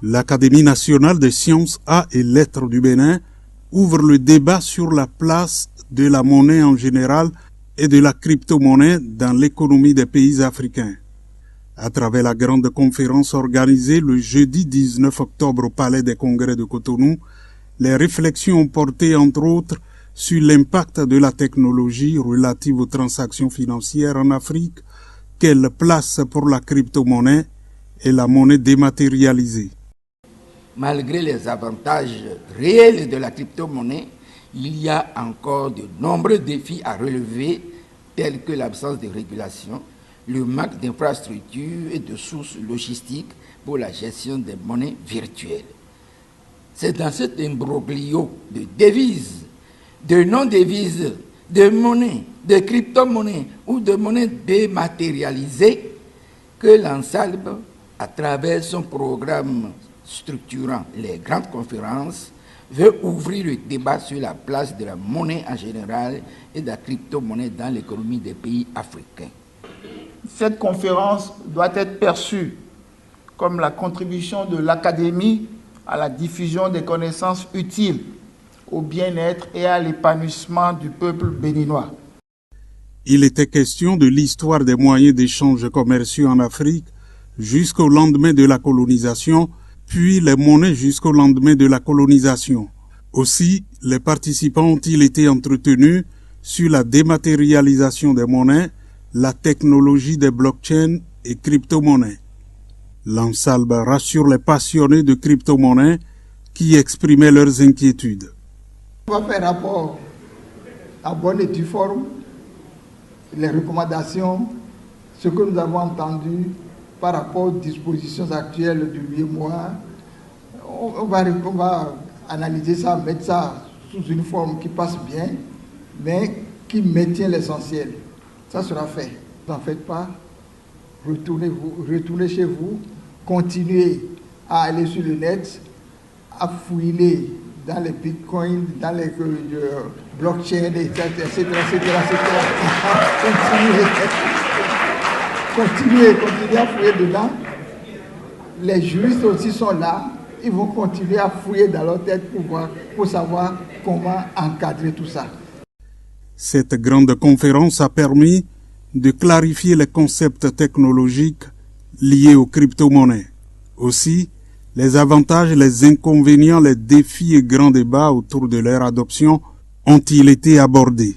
L'Académie nationale des sciences A et lettres du Bénin ouvre le débat sur la place de la monnaie en général et de la crypto-monnaie dans l'économie des pays africains. À travers la grande conférence organisée le jeudi 19 octobre au Palais des Congrès de Cotonou, les réflexions ont porté entre autres sur l'impact de la technologie relative aux transactions financières en Afrique, quelle place pour la crypto-monnaie et la monnaie dématérialisée. Malgré les avantages réels de la crypto-monnaie, il y a encore de nombreux défis à relever, tels que l'absence de régulation, le manque d'infrastructures et de sources logistiques pour la gestion des monnaies virtuelles. C'est dans cet imbroglio de devises, de non-devises, de monnaies, de crypto-monnaies ou de monnaies dématérialisées que l'ANSALB, à travers son programme structurant les grandes conférences, veut ouvrir le débat sur la place de la monnaie en général et de la crypto-monnaie dans l'économie des pays africains. Cette conférence doit être perçue comme la contribution de l'Académie à la diffusion des connaissances utiles au bien-être et à l'épanouissement du peuple béninois. Il était question de l'histoire des moyens d'échange commerciaux en Afrique jusqu'au lendemain de la colonisation, puis les monnaies jusqu'au lendemain de la colonisation. Aussi, les participants ont-ils été entretenus sur la dématérialisation des monnaies, la technologie des blockchains et crypto-monnaies. L'ANSALB rassure les passionnés de crypto-monnaies qui exprimaient leurs inquiétudes. On va faire rapport à bonne et due forme, les recommandations, ce que nous avons entendu par rapport aux dispositions actuelles du UEMOA. On va analyser ça, mettre ça sous une forme qui passe bien, mais qui maintient l'essentiel. Ça sera fait. N'en faites pas. Retournez chez vous. Continuez à aller sur le net, à fouiller dans les bitcoins, dans les blockchains, etc. Continuez à fouiller dedans. Les juristes aussi sont là. Ils vont continuer à fouiller dans leur tête pour savoir comment encadrer tout ça. Cette grande conférence a permis de clarifier les concepts technologiques liés aux crypto-monnaies. Aussi, les avantages, les inconvénients, les défis et grands débats autour de leur adoption ont-ils été abordés.